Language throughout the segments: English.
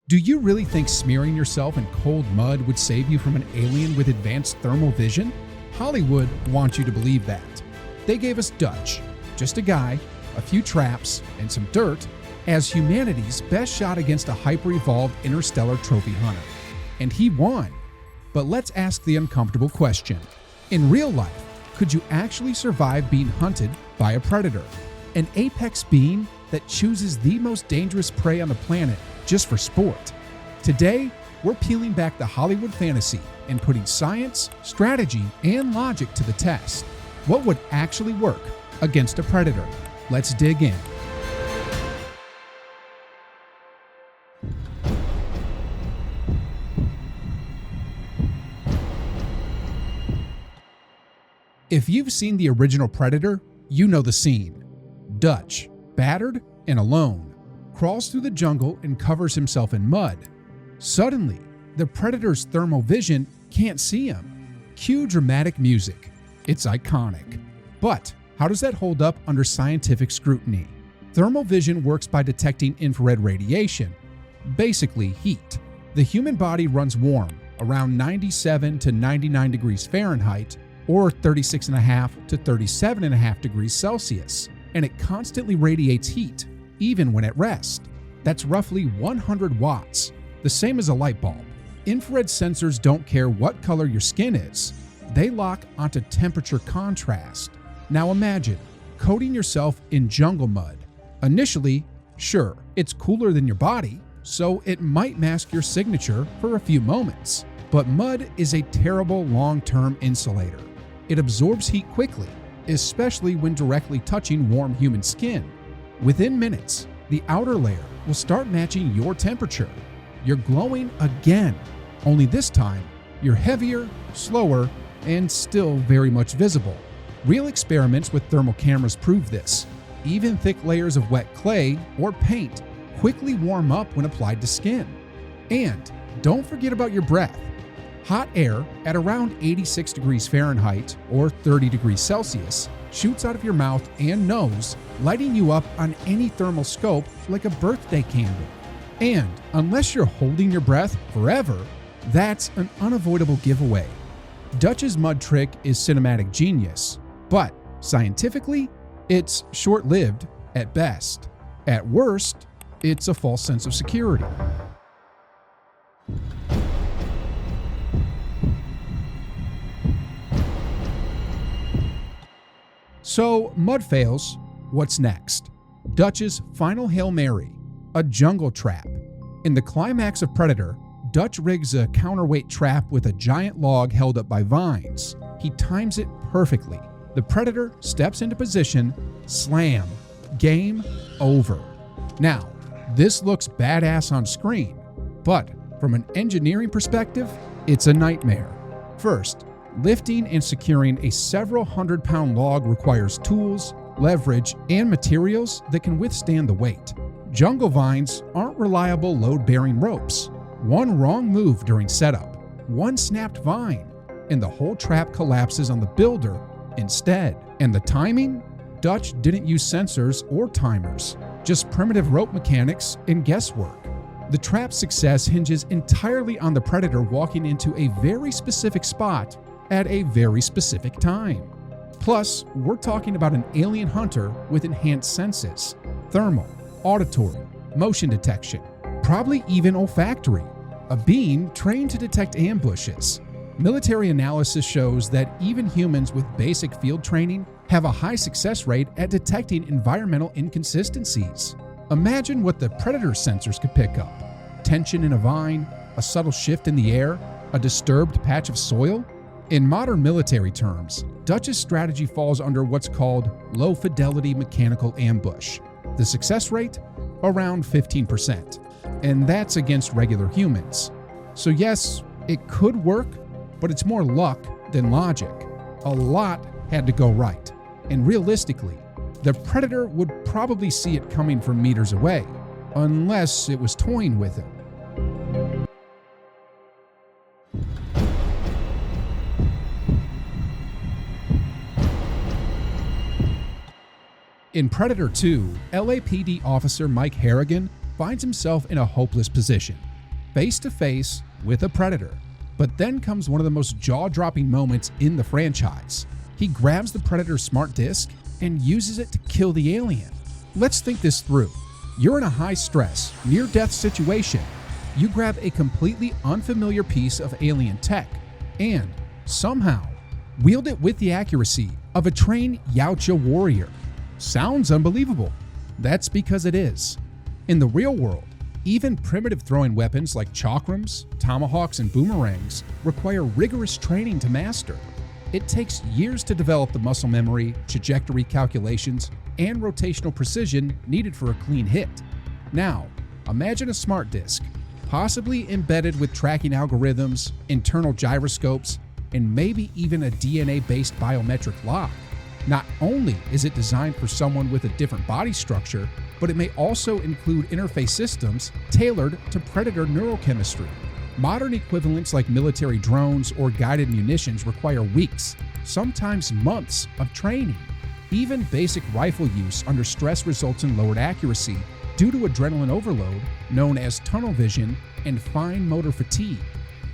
Do you really think smearing yourself in cold mud would save you from an alien with advanced thermal vision? Hollywood wants you to believe that. They gave us Dutch, just a guy, a few traps, and some dirt, as humanity's best shot against a hyper-evolved interstellar trophy hunter. And he won. But let's ask the uncomfortable question. In real life, could you actually survive being hunted by a predator? An apex being that chooses the most dangerous prey on the planet just for sport. Today, we're peeling back the Hollywood fantasy and putting science, strategy, and logic to the test. What would actually work against a predator? Let's dig in. If you've seen the original Predator, you know the scene. Dutch, battered and alone, crawls through the jungle and covers himself in mud. Suddenly, the predator's thermal vision can't see him. Cue dramatic music. It's iconic. But how does that hold up under scientific scrutiny? Thermal vision works by detecting infrared radiation, basically heat. The human body runs warm, around 97 to 99 degrees Fahrenheit, or 36.5 to 37.5 degrees Celsius, and it constantly radiates heat, even when at rest. That's roughly 100 watts, the same as a light bulb. Infrared sensors don't care what color your skin is. They lock onto temperature contrast. Now imagine coating yourself in jungle mud. Initially, sure, it's cooler than your body, so it might mask your signature for a few moments. But mud is a terrible long-term insulator. It absorbs heat quickly, especially when directly touching warm human skin. Within minutes, the outer layer will start matching your temperature. You're glowing again, only this time, you're heavier, slower, and still very much visible. Real experiments with thermal cameras prove this. Even thick layers of wet clay or paint quickly warm up when applied to skin. And don't forget about your breath. Hot air at around 86 degrees Fahrenheit or 30 degrees Celsius shoots out of your mouth and nose, lighting you up on any thermal scope like a birthday candle. And unless you're holding your breath forever, that's an unavoidable giveaway. Dutch's mud trick is cinematic genius, but scientifically, it's short-lived at best. At worst, it's a false sense of security. So, mud fails. What's next? Dutch's final Hail Mary, a jungle trap. In the climax of Predator, Dutch rigs a counterweight trap with a giant log held up by vines. He times it perfectly. The predator steps into position, slam, game over. Now, this looks badass on screen, but from an engineering perspective, it's a nightmare. First, lifting and securing a several hundred-pound log requires tools, leverage, and materials that can withstand the weight. Jungle vines aren't reliable load-bearing ropes. One wrong move during setup, one snapped vine, and the whole trap collapses on the builder instead. And the timing? Dutch didn't use sensors or timers, just primitive rope mechanics and guesswork. The trap's success hinges entirely on the predator walking into a very specific spot at a very specific time. Plus, we're talking about an alien hunter with enhanced senses, thermal, auditory, motion detection, probably even olfactory, a being trained to detect ambushes. Military analysis shows that even humans with basic field training have a high success rate at detecting environmental inconsistencies. Imagine what the predator sensors could pick up: tension in a vine, a subtle shift in the air, a disturbed patch of soil. In modern military terms, Dutch's strategy falls under what's called low-fidelity mechanical ambush. The success rate? Around 15%. And that's against regular humans. So yes, it could work, but it's more luck than logic. A lot had to go right. And realistically, the predator would probably see it coming from meters away, unless it was toying with him. In Predator 2, LAPD officer Mike Harrigan finds himself in a hopeless position. face to face with a predator. But then comes one of the most jaw-dropping moments in the franchise. He grabs the predator's smart disc and uses it to kill the alien. Let's think this through. You're in a high-stress, near-death situation. You grab a completely unfamiliar piece of alien tech and, somehow, wield it with the accuracy of a trained Yautja warrior. Sounds unbelievable. That's because it is. In the real world, even primitive throwing weapons like chakrams, tomahawks, and boomerangs require rigorous training to master. It takes years to develop the muscle memory, trajectory calculations, and rotational precision needed for a clean hit. Now, imagine a smart disc, possibly embedded with tracking algorithms, internal gyroscopes, and maybe even a DNA-based biometric lock. Not only is it designed for someone with a different body structure, but it may also include interface systems tailored to predator neurochemistry. Modern equivalents like military drones or guided munitions require weeks, sometimes months, of training. Even basic rifle use under stress results in lowered accuracy due to adrenaline overload, known as tunnel vision, and fine motor fatigue.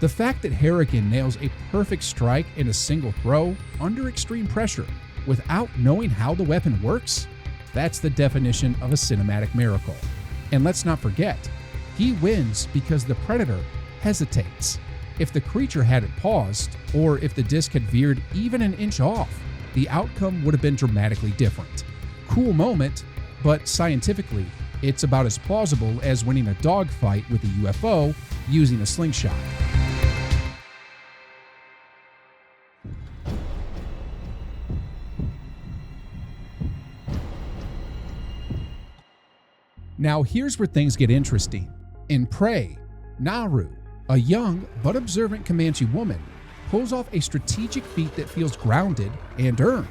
The fact that Harrigan nails a perfect strike in a single throw under extreme pressure without knowing how the weapon works, that's the definition of a cinematic miracle. And let's not forget, he wins because the predator hesitates. If the creature hadn't paused, or if the disc had veered even an inch off, the outcome would have been dramatically different. Cool moment, but scientifically, it's about as plausible as winning a dogfight with a UFO using a slingshot. Now here's where things get interesting. In Prey, Naru, a young but observant Comanche woman, pulls off a strategic feat that feels grounded and earned.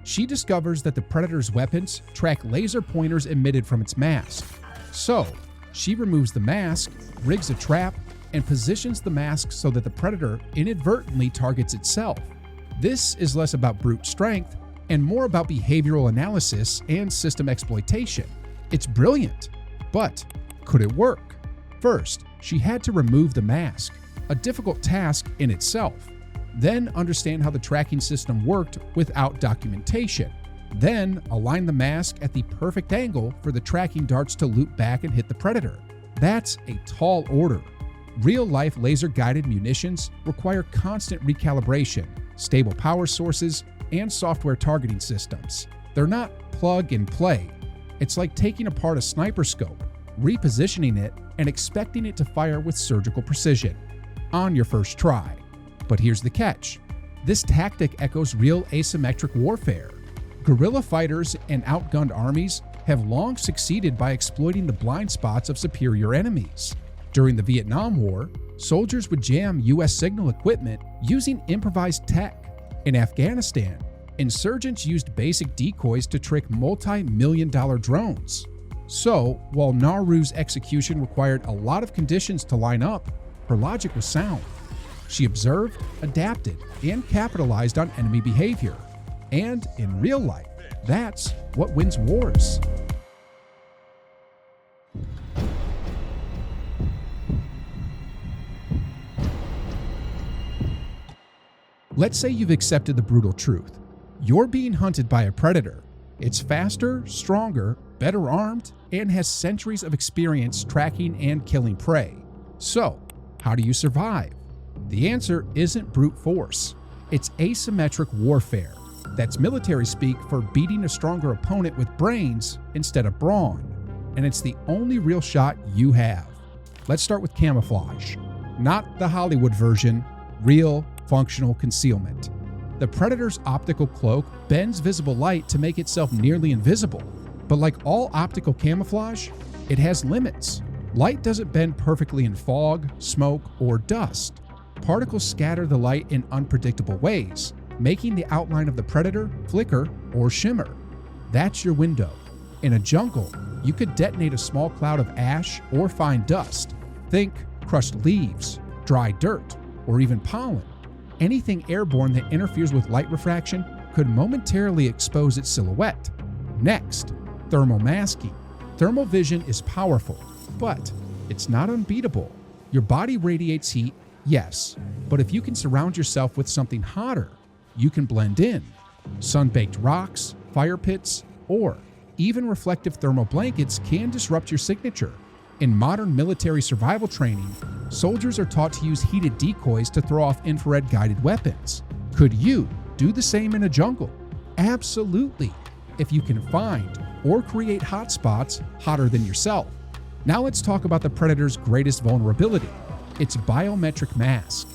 She discovers that the predator's weapons track laser pointers emitted from its mask. So, she removes the mask, rigs a trap, and positions the mask so that the predator inadvertently targets itself. This is less about brute strength and more about behavioral analysis and system exploitation. It's brilliant, but could it work? First, she had to remove the mask, a difficult task in itself. Then understand how the tracking system worked without documentation. Then align the mask at the perfect angle for the tracking darts to loop back and hit the predator. That's a tall order. Real-life laser-guided munitions require constant recalibration, stable power sources, and software targeting systems. They're not plug and play. It's like taking apart a sniper scope, repositioning it, and expecting it to fire with surgical precision on your first try. But here's the catch. This tactic echoes real asymmetric warfare. Guerrilla fighters and outgunned armies have long succeeded by exploiting the blind spots of superior enemies. During the Vietnam War, soldiers would jam US signal equipment using improvised tech. In Afghanistan, insurgents used basic decoys to trick multi-million-dollar drones. So, while Naru's execution required a lot of conditions to line up, her logic was sound. She observed, adapted, and capitalized on enemy behavior. And in real life, that's what wins wars. Let's say you've accepted the brutal truth. You're being hunted by a predator. It's faster, stronger, better armed, and has centuries of experience tracking and killing prey. So, how do you survive? The answer isn't brute force. It's asymmetric warfare. That's military speak for beating a stronger opponent with brains instead of brawn. And it's the only real shot you have. Let's start with camouflage. Not the Hollywood version, real, functional concealment. The predator's optical cloak bends visible light to make itself nearly invisible. But like all optical camouflage, it has limits. Light doesn't bend perfectly in fog, smoke, or dust. Particles scatter the light in unpredictable ways, making the outline of the predator flicker or shimmer. That's your window. In a jungle, you could detonate a small cloud of ash or fine dust. Think crushed leaves, dry dirt, or even pollen. Anything airborne that interferes with light refraction could momentarily expose its silhouette. Next, thermal masking. Thermal vision is powerful, but it's not unbeatable. Your body radiates heat, yes, but if you can surround yourself with something hotter, you can blend in. Sun-baked rocks, fire pits, or even reflective thermal blankets can disrupt your signature. In modern military survival training, soldiers are taught to use heated decoys to throw off infrared-guided weapons. Could you do the same in a jungle? Absolutely, if you can find or create hotspots hotter than yourself. Now let's talk about the predator's greatest vulnerability, its biometric mask.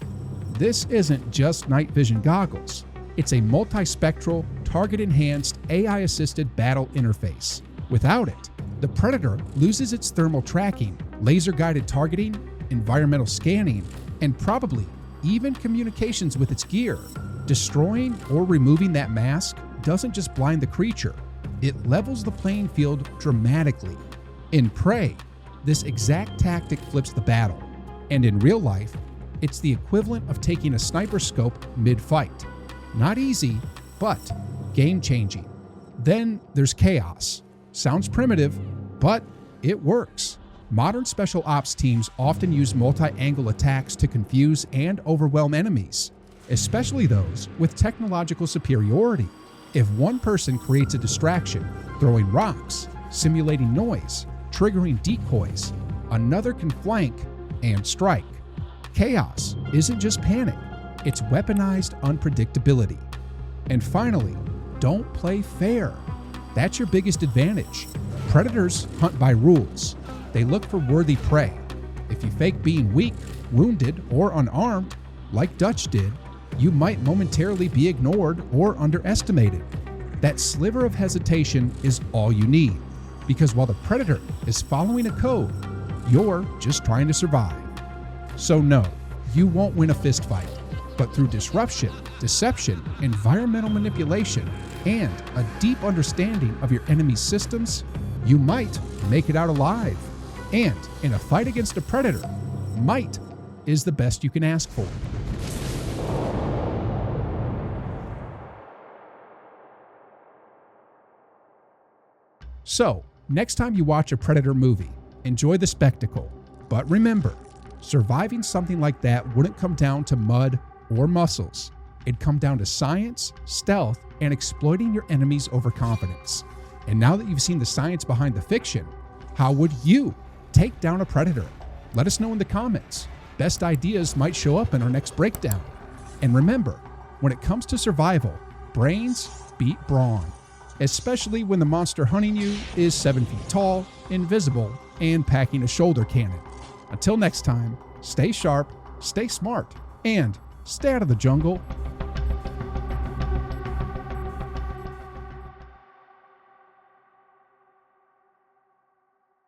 This isn't just night vision goggles. It's a multispectral, target-enhanced, AI-assisted battle interface. Without it, the predator loses its thermal tracking, laser-guided targeting, environmental scanning, and probably even communications with its gear. Destroying or removing that mask doesn't just blind the creature, it levels the playing field dramatically. In Prey, this exact tactic flips the battle, and in real life, it's the equivalent of taking a sniper scope mid-fight. Not easy, but game-changing. Then there's Chaos. Sounds primitive, but it works. Modern special ops teams often use multi-angle attacks to confuse and overwhelm enemies, especially those with technological superiority. If one person creates a distraction, throwing rocks, simulating noise, triggering decoys, another can flank and strike. Chaos isn't just panic, it's weaponized unpredictability. And finally, don't play fair. That's your biggest advantage. Predators hunt by rules. They look for worthy prey. If you fake being weak, wounded, or unarmed, like Dutch did, you might momentarily be ignored or underestimated. That sliver of hesitation is all you need, because while the predator is following a code, you're just trying to survive. So no, you won't win a fistfight, but through disruption, deception, environmental manipulation, and a deep understanding of your enemy's systems, you might make it out alive. And in a fight against a predator, might is the best you can ask for. So, next time you watch a predator movie, enjoy the spectacle. But remember, surviving something like that wouldn't come down to mud or muscles. It'd come down to science, stealth, and exploiting your enemy's overconfidence. And now that you've seen the science behind the fiction, how would you take down a predator? Let us know in the comments. Best ideas might show up in our next breakdown. And remember, when it comes to survival, brains beat brawn, especially when the monster hunting you is 7 feet tall, invisible, and packing a shoulder cannon. Until next time, stay sharp, stay smart, and stay out of the jungle